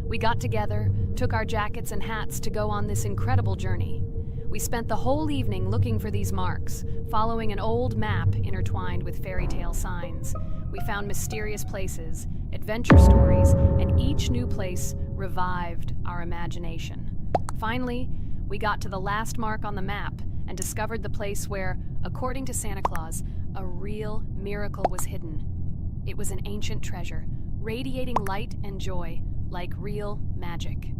We got together, took our jackets and hats to go on this incredible journey. We spent the whole evening looking for these marks, following an old map intertwined with fairy tale signs. We found mysterious places, adventure stories, and each new place revived our imagination. Finally, we got to the last mark on the map and discovered the place where, according to Santa Claus, a real miracle was hidden. It was an ancient treasure, radiating light and joy, like real magic.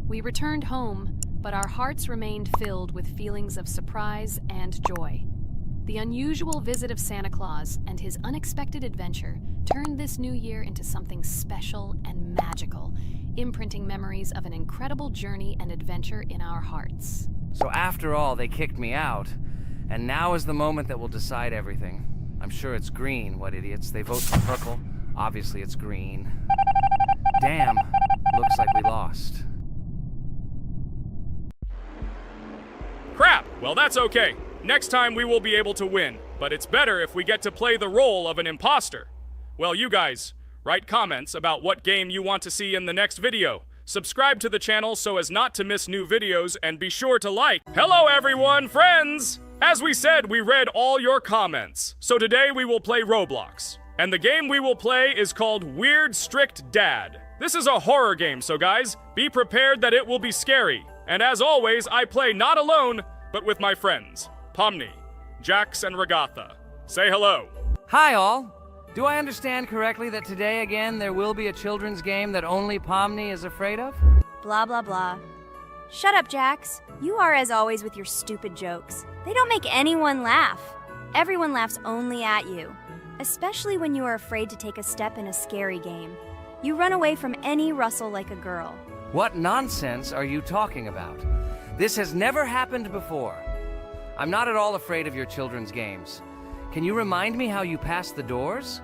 We returned home, but our hearts remained filled with feelings of surprise and joy. The unusual visit of Santa Claus and his unexpected adventure turned this new year into something special and magical, imprinting memories of an incredible journey and adventure in our hearts. So after all, they kicked me out, and now is the moment that will decide everything. I'm sure it's green, what idiots. They vote for purple. Obviously it's green. Damn, looks like we lost. Crap! Well, that's okay. Next time we will be able to win, but it's better if we get to play the role of an imposter. Well, you guys, write comments about what game you want to see in the next video. Subscribe to the channel so as not to miss new videos, and be sure to like. Hello everyone, friends! As we said, we read all your comments. So today we will play Roblox. And the game we will play is called Weird Strict Dad. This is a horror game, so guys, be prepared that it will be scary. And as always, I play not alone, but with my friends, Pomni, Jax, and Regatha. Say hello. Hi all! Do I understand correctly that today again there will be a children's game that only Pomni is afraid of? Blah, blah, blah. Shut up, Jax. You are as always with your stupid jokes. They don't make anyone laugh. Everyone laughs only at you, especially when you are afraid to take a step in a scary game. You run away from any rustle like a girl. What nonsense are you talking about? This has never happened before. I'm not at all afraid of your children's games. Can you remind me how you passed the doors?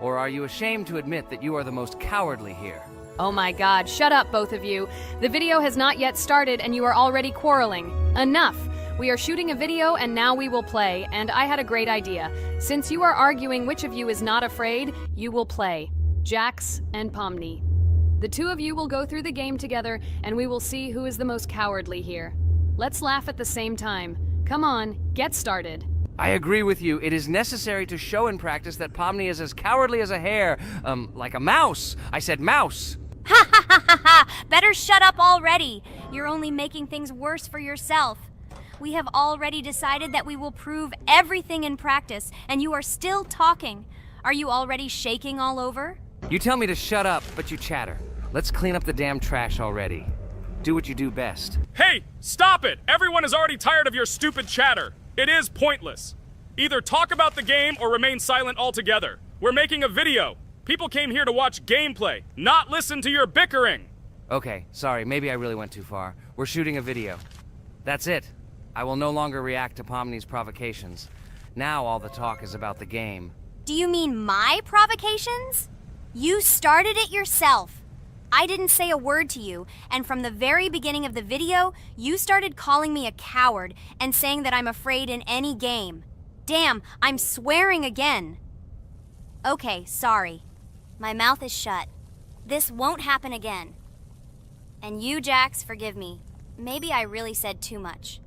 Or are you ashamed to admit that you are the most cowardly here? Oh my god, shut up, both of you. The video has not yet started and you are already quarreling. Enough! We are shooting a video and now we will play, and I had a great idea. Since you are arguing which of you is not afraid, you will play. Jax and Pomni. The two of you will go through the game together, and we will see who is the most cowardly here. Let's laugh at the same time. Come on, get started. I agree with you. It is necessary to show in practice that Pomni is as cowardly as a hare. Like a mouse. I said mouse. Ha ha ha ha ha! Better shut up already. You're only making things worse for yourself. We have already decided that we will prove everything in practice, and you are still talking. Are you already shaking all over? You tell me to shut up, but you chatter. Let's clean up the damn trash already. Do what you do best. Hey, stop it! Everyone is already tired of your stupid chatter. It is pointless. Either talk about the game or remain silent altogether. We're making a video. People came here to watch gameplay, not listen to your bickering. Okay, sorry, maybe I really went too far. We're shooting a video. That's it. I will no longer react to Pomni's provocations. Now all the talk is about the game. Do you mean my provocations? You started it yourself. I didn't say a word to you, and from the very beginning of the video, you started calling me a coward and saying that I'm afraid in any game. Damn, I'm swearing again. Okay, sorry. My mouth is shut. This won't happen again. And you, Jax, forgive me. Maybe I really said too much,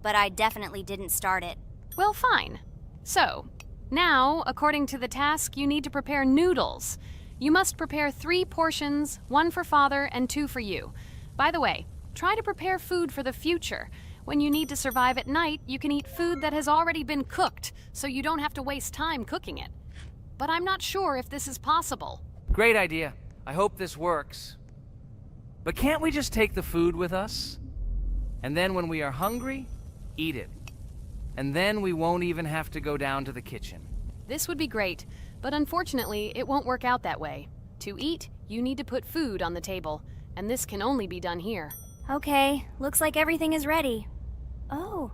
but I definitely didn't start it. Well, fine. So, now, according to the task, you need to prepare noodles. You must prepare 3 portions, 1 for Father and 2 for you. By the way, try to prepare food for the future. When you need to survive at night, you can eat food that has already been cooked, so you don't have to waste time cooking it. But I'm not sure if this is possible. Great idea. I hope this works. But can't we just take the food with us? And then when we are hungry, eat it. And then we won't even have to go down to the kitchen. This would be great, but unfortunately, it won't work out that way. To eat, you need to put food on the table, and this can only be done here. Okay, looks like everything is ready. Oh,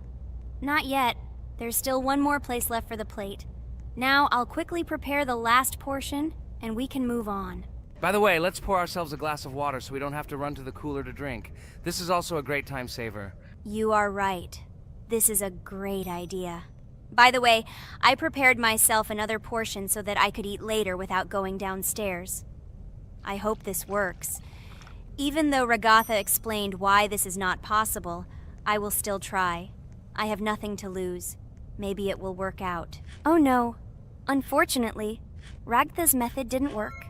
not yet. There's still one more place left for the plate. Now I'll quickly prepare the last portion, and we can move on. By the way, let's pour ourselves a glass of water so we don't have to run to the cooler to drink. This is also a great time saver. You are right. This is a great idea. By the way, I prepared myself another portion so that I could eat later without going downstairs. I hope this works. Even though Ragatha explained why this is not possible, I will still try. I have nothing to lose. Maybe it will work out. Oh no. Unfortunately, Ragatha's method didn't work.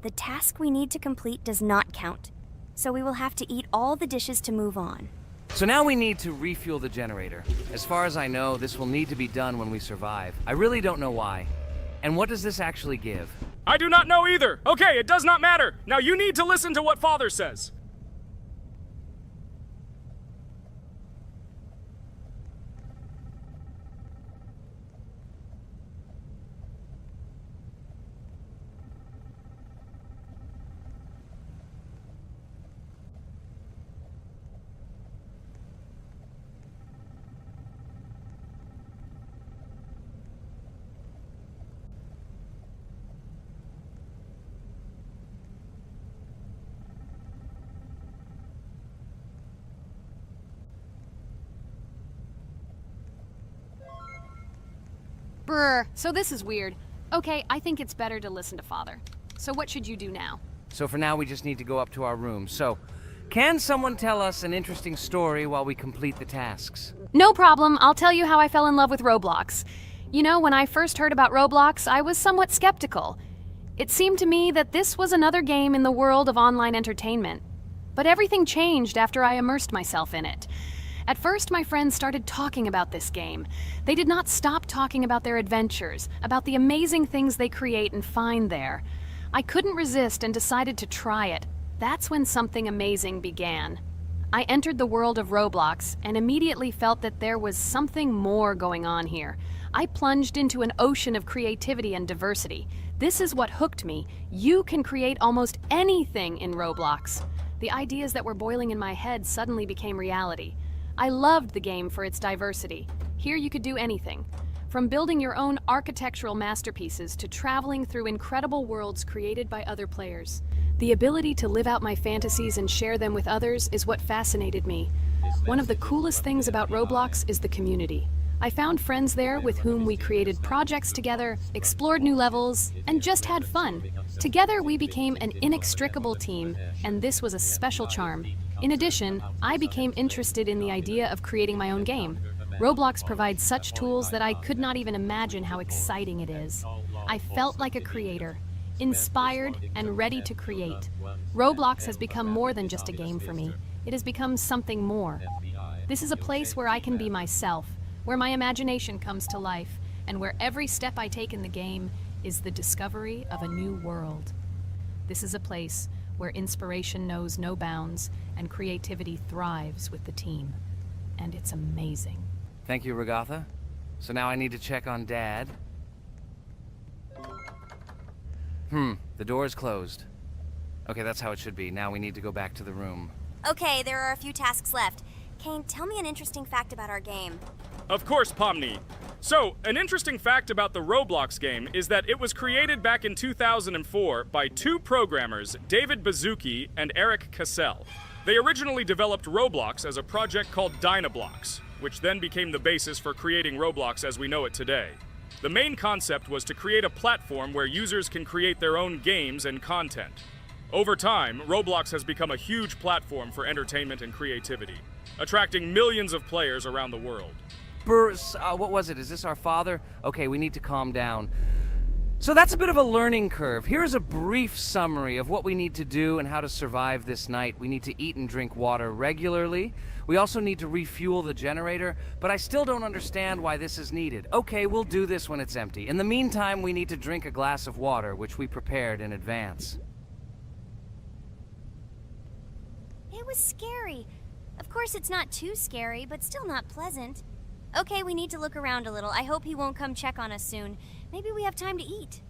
The task we need to complete does not count, so we will have to eat all the dishes to move on. So now we need to refuel the generator. As far as I know, this will need to be done when we survive. I really don't know why. And what does this actually give? I do not know either. Okay, it does not matter. Now you need to listen to what Father says. Brr, so this is weird. Okay, I think it's better to listen to Father. So what should you do now? So for now, we just need to go up to our room. So, can someone tell us an interesting story while we complete the tasks? No problem, I'll tell you how I fell in love with Roblox. You know, when I first heard about Roblox, I was somewhat skeptical. It seemed to me that this was another game in the world of online entertainment. But everything changed after I immersed myself in it. At first, my friends started talking about this game. They did not stop talking about their adventures, about the amazing things they create and find there. I couldn't resist and decided to try it. That's when something amazing began. I entered the world of Roblox and immediately felt that there was something more going on here. I plunged into an ocean of creativity and diversity. This is what hooked me. You can create almost anything in Roblox. The ideas that were boiling in my head suddenly became reality. I loved the game for its diversity. Here you could do anything, from building your own architectural masterpieces to traveling through incredible worlds created by other players. The ability to live out my fantasies and share them with others is what fascinated me. One of the coolest things about Roblox is the community. I found friends there with whom we created projects together, explored new levels, and just had fun. Together, we became an inextricable team, and this was a special charm. In addition, I became interested in the idea of creating my own game. Roblox provides such tools that I could not even imagine how exciting it is. I felt like a creator, inspired and ready to create. Roblox has become more than just a game for me. It has become something more. This is a place where I can be myself, where my imagination comes to life, and where every step I take in the game is the discovery of a new world. This is a place where inspiration knows no bounds and creativity thrives with the team. And it's amazing. Thank you, Regatha. So now I need to check on Dad. The door is closed. Okay, that's how it should be. Now we need to go back to the room. Okay, there are a few tasks left. Kane, tell me an interesting fact about our game. Of course, Pomni. So, an interesting fact about the Roblox game is that it was created back in 2004 by two programmers, David Baszucki and Eric Cassell. They originally developed Roblox as a project called Dynablocks, which then became the basis for creating Roblox as we know it today. The main concept was to create a platform where users can create their own games and content. Over time, Roblox has become a huge platform for entertainment and creativity, attracting millions of players around the world. What was it? Is this our father? Okay, we need to calm down. So that's a bit of a learning curve. Here's a brief summary of what we need to do and how to survive this night. We need to eat and drink water regularly. We also need to refuel the generator, but I still don't understand why this is needed. Okay, we'll do this when it's empty. In the meantime, we need to drink a glass of water, which we prepared in advance. It was scary. Of course, it's not too scary, but still not pleasant. Okay, we need to look around a little. I hope he won't come check on us soon. Maybe we have time to eat.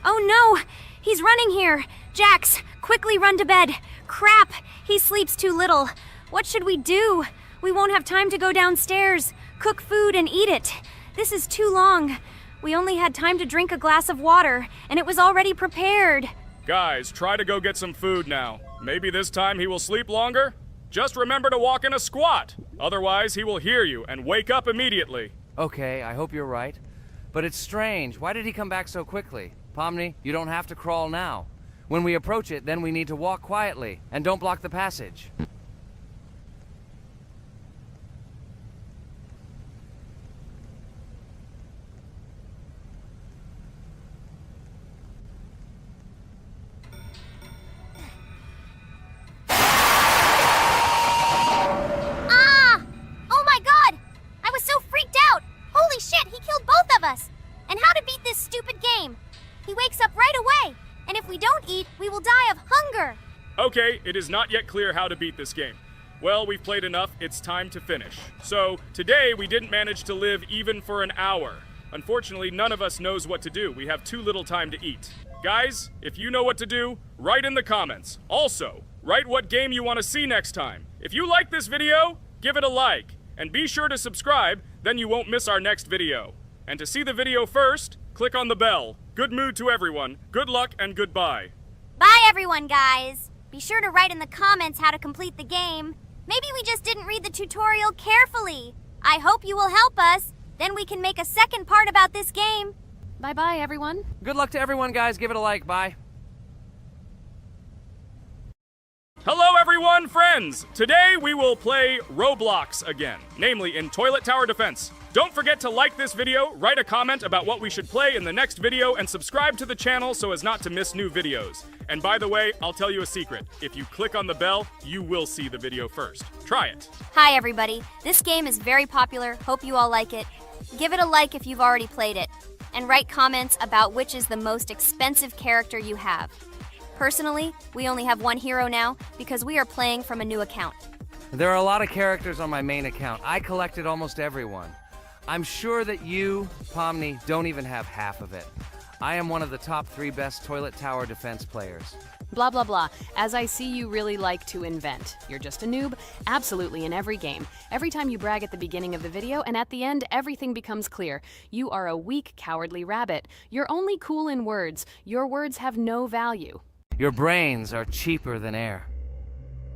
Oh no! He's running here! Jax, quickly run to bed! Crap! He sleeps too little. What should we do? We won't have time to go downstairs, cook food, and eat it. This is too long. We only had time to drink a glass of water, and it was already prepared. Guys, try to go get some food now. Maybe this time he will sleep longer? Just remember to walk in a squat. Otherwise, he will hear you and wake up immediately. Okay, I hope you're right. But it's strange. Why did he come back so quickly? Pomni, you don't have to crawl now. When we approach it, then we need to walk quietly, and don't block the passage. And how to beat this stupid game. He wakes up right away, and if we don't eat, we will die of hunger. Okay, it is not yet clear how to beat this game. Well, we've played enough, it's time to finish. So, today we didn't manage to live even for an hour. Unfortunately, none of us knows what to do. We have too little time to eat. Guys, if you know what to do, write in the comments. Also, write what game you want to see next time. If you like this video, give it a like. And be sure to subscribe, then you won't miss our next video. And to see the video first, click on the bell. Good mood to everyone. Good luck and goodbye. Bye everyone, guys. Be sure to write in the comments how to complete the game. Maybe we just didn't read the tutorial carefully. I hope you will help us. Then we can make a second part about this game. Bye-bye, everyone. Good luck to everyone, guys. Give it a like. Bye. Hello everyone, friends! Today we will play Roblox again, namely in Toilet Tower Defense. Don't forget to like this video, write a comment about what we should play in the next video, and subscribe to the channel so as not to miss new videos. And by the way, I'll tell you a secret. If you click on the bell, you will see the video first. Try it. Hi everybody. This game is very popular. Hope you all like it. Give it a like if you've already played it. And write comments about which is the most expensive character you have. Personally, we only have one hero now because we are playing from a new account. There are a lot of characters on my main account. I collected almost everyone. I'm sure that you, Pomni, don't even have half of it. I am one of the top 3 best Toilet Tower Defense players. Blah, blah, blah. As I see, you really like to invent. You're just a noob? Absolutely, in every game. Every time you brag at the beginning of the video, and at the end, everything becomes clear. You are a weak, cowardly rabbit. You're only cool in words. Your words have no value. Your brains are cheaper than air.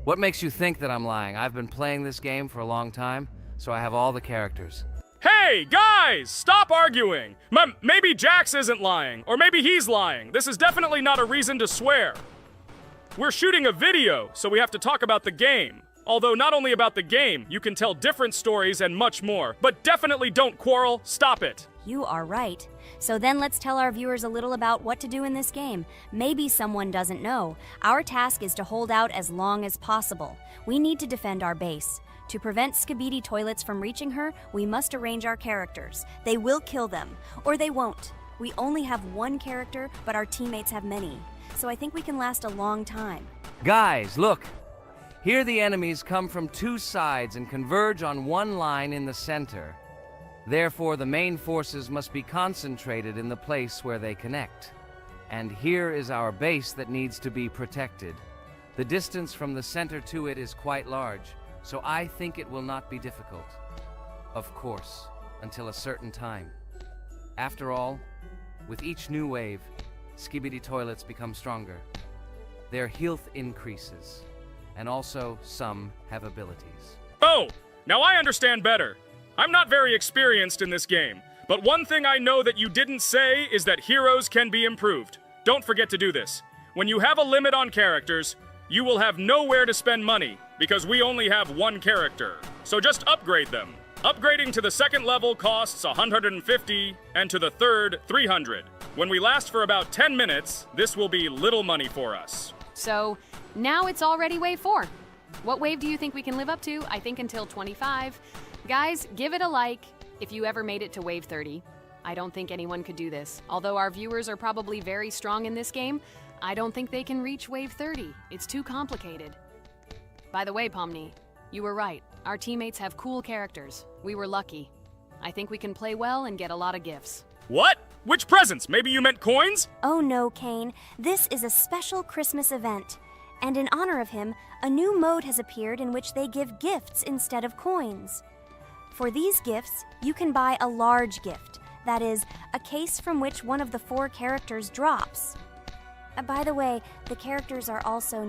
What makes you think that I'm lying? I've been playing this game for a long time, so I have all the characters. Hey, guys! Stop arguing! Maybe Jax isn't lying, or maybe he's lying. This is definitely not a reason to swear. We're shooting a video, so we have to talk about the game. Although not only about the game, you can tell different stories and much more. But definitely don't quarrel. Stop it. You are right. So then let's tell our viewers a little about what to do in this game. Maybe someone doesn't know. Our task is to hold out as long as possible. We need to defend our base. To prevent Skibidi Toilets from reaching her, we must arrange our characters. They will kill them, or they won't. We only have one character, but our teammates have many. So I think we can last a long time. Guys, look! Here the enemies come from two sides and converge on one line in the center. Therefore, the main forces must be concentrated in the place where they connect. And here is our base that needs to be protected. The distance from the center to it is quite large, so I think it will not be difficult. Of course, until a certain time. After all, with each new wave, Skibidi Toilets become stronger. Their health increases, and also some have abilities. Oh, now I understand better. I'm not very experienced in this game, but one thing I know that you didn't say is that heroes can be improved. Don't forget to do this. When you have a limit on characters, you will have nowhere to spend money, because we only have one character. So just upgrade them. Upgrading to the second level costs 150, and to the third, 300. When we last for about 10 minutes, this will be little money for us. So, now it's already wave 4. What wave do you think we can live up to? I think until 25. Guys, give it a like if you ever made it to wave 30. I don't think anyone could do this. Although our viewers are probably very strong in this game, I don't think they can reach wave 30. It's too complicated. By the way, Pomni, you were right. Our teammates have cool characters. We were lucky. I think we can play well and get a lot of gifts. What? Which presents? Maybe you meant coins? Oh no, Kane. This is a special Christmas event. And in honor of him, a new mode has appeared in which they give gifts instead of coins. For these gifts, you can buy a large gift. That is, a case from which one of the 4 characters drops. By the way, the characters are also